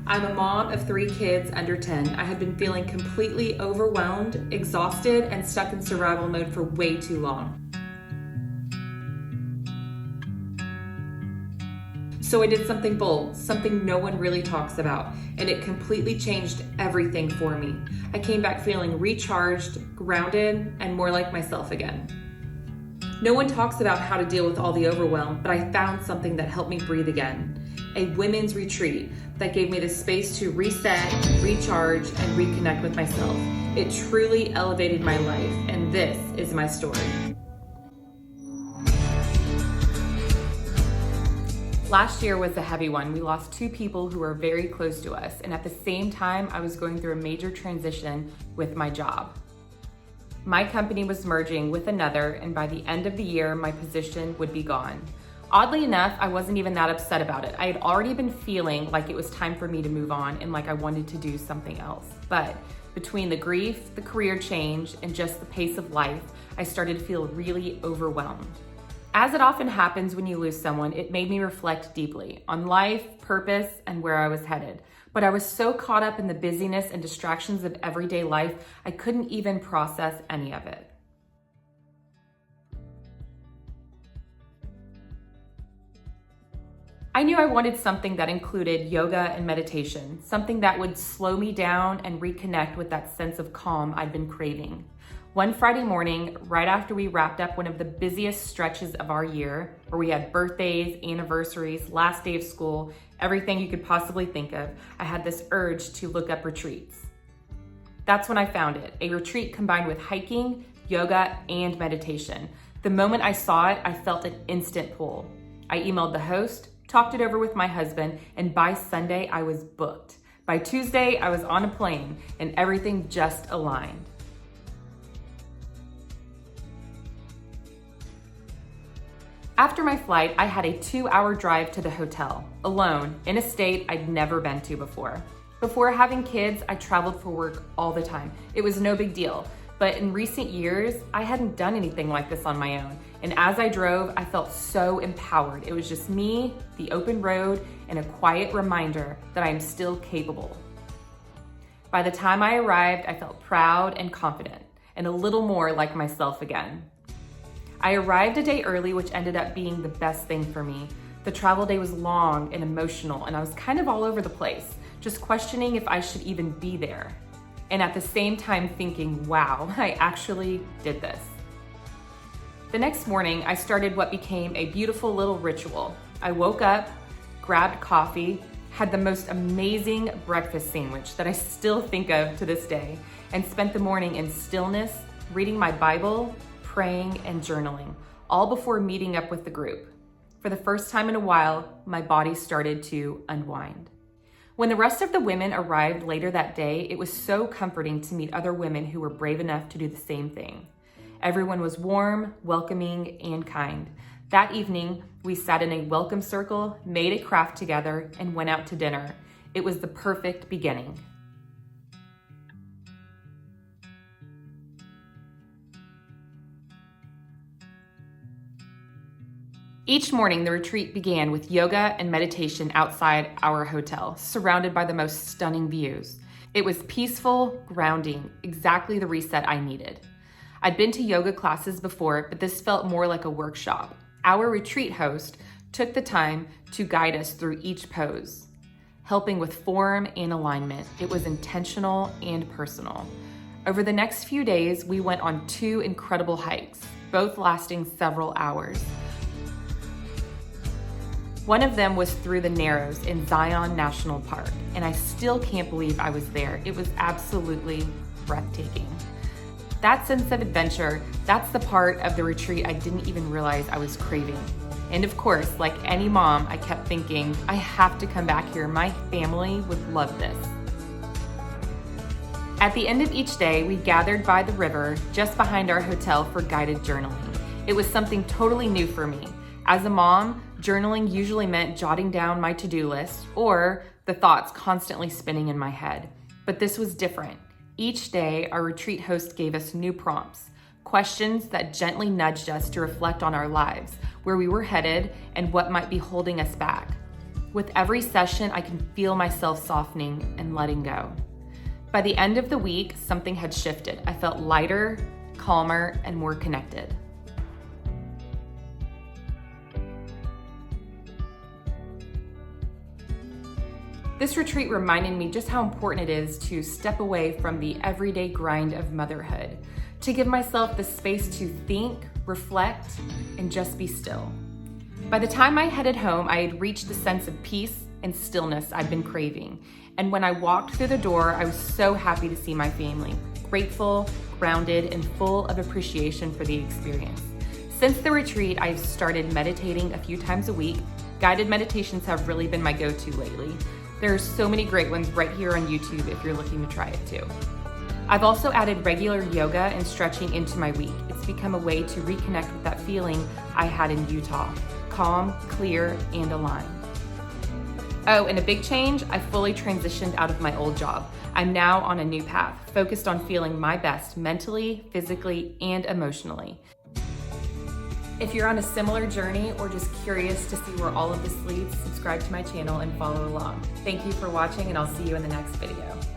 I'm a mom of 3 kids under 10. I had been feeling completely overwhelmed, exhausted, and stuck in survival mode for way too long. So I did something bold, something no one really talks about, and it completely changed everything for me. I came back feeling recharged, grounded, and more like myself again. No one talks about how to deal with all the overwhelm, but I found something that helped me breathe again. A women's retreat that gave me the space to reset, recharge, and reconnect with myself. It truly elevated my life, and this is my story. Last year was a heavy one. We lost 2 people who were very close to us, and at the same time, I was going through a major transition with my job. My company was merging with another, and by the end of the year, my position would be gone. Oddly enough, I wasn't even that upset about it. I had already been feeling like it was time for me to move on and like I wanted to do something else. But between the grief, the career change, and just the pace of life, I started to feel really overwhelmed. As it often happens when you lose someone, it made me reflect deeply on life, purpose, and where I was headed. But I was so caught up in the busyness and distractions of everyday life, I couldn't even process any of it. I knew I wanted something that included yoga and meditation, something that would slow me down and reconnect with that sense of calm I'd been craving. One Friday morning, right after we wrapped up one of the busiest stretches of our year, where we had birthdays, anniversaries, last day of school, everything you could possibly think of, I had this urge to look up retreats. That's when I found it, a retreat combined with hiking, yoga, and meditation. The moment I saw it, I felt an instant pull. I emailed the host, talked it over with my husband, and by Sunday, I was booked. By Tuesday, I was on a plane, and everything just aligned. After my flight, I had a 2-hour drive to the hotel, alone, in a state I'd never been to before. Before having kids, I traveled for work all the time. It was no big deal, but in recent years, I hadn't done anything like this on my own. And as I drove, I felt so empowered. It was just me, the open road, and a quiet reminder that I am still capable. By the time I arrived, I felt proud and confident, and a little more like myself again. I arrived a day early, which ended up being the best thing for me. The travel day was long and emotional, and I was kind of all over the place, just questioning if I should even be there. And at the same time thinking, wow, I actually did this. The next morning, I started what became a beautiful little ritual. I woke up, grabbed coffee, had the most amazing breakfast sandwich that I still think of to this day, and spent the morning in stillness, reading my Bible, praying, and journaling, all before meeting up with the group. For the first time in a while, my body started to unwind. When the rest of the women arrived later that day, it was so comforting to meet other women who were brave enough to do the same thing. Everyone was warm, welcoming, and kind. That evening, we sat in a welcome circle, made a craft together, and went out to dinner. It was the perfect beginning. Each morning, the retreat began with yoga and meditation outside our hotel, surrounded by the most stunning views. It was peaceful, grounding, exactly the reset I needed. I'd been to yoga classes before, but this felt more like a workshop. Our retreat host took the time to guide us through each pose, helping with form and alignment. It was intentional and personal. Over the next few days, we went on 2 incredible hikes, both lasting several hours. One of them was through the Narrows in Zion National Park, and I still can't believe I was there. It was absolutely breathtaking. That sense of adventure, that's the part of the retreat I didn't even realize I was craving. And of course, like any mom, I kept thinking, I have to come back here. My family would love this. At the end of each day, we gathered by the river just behind our hotel for guided journaling. It was something totally new for me. As a mom, journaling usually meant jotting down my to-do list or the thoughts constantly spinning in my head. But this was different. Each day, our retreat host gave us new prompts, questions that gently nudged us to reflect on our lives, where we were headed, and what might be holding us back. With every session, I can feel myself softening and letting go. By the end of the week, something had shifted. I felt lighter, calmer, and more connected. This retreat reminded me just how important it is to step away from the everyday grind of motherhood, to give myself the space to think, reflect, and just be still. By the time I headed home, I had reached the sense of peace and stillness I'd been craving. And when I walked through the door, I was so happy to see my family, grateful, grounded, and full of appreciation for the experience. Since the retreat, I've started meditating a few times a week. Guided meditations have really been my go-to lately. There are so many great ones right here on YouTube if you're looking to try it too. I've also added regular yoga and stretching into my week. It's become a way to reconnect with that feeling I had in Utah, calm, clear, and aligned. Oh, and a big change, I fully transitioned out of my old job. I'm now on a new path, focused on feeling my best mentally, physically, and emotionally. If you're on a similar journey or just curious to see where all of this leads, subscribe to my channel and follow along. Thank you for watching, and I'll see you in the next video.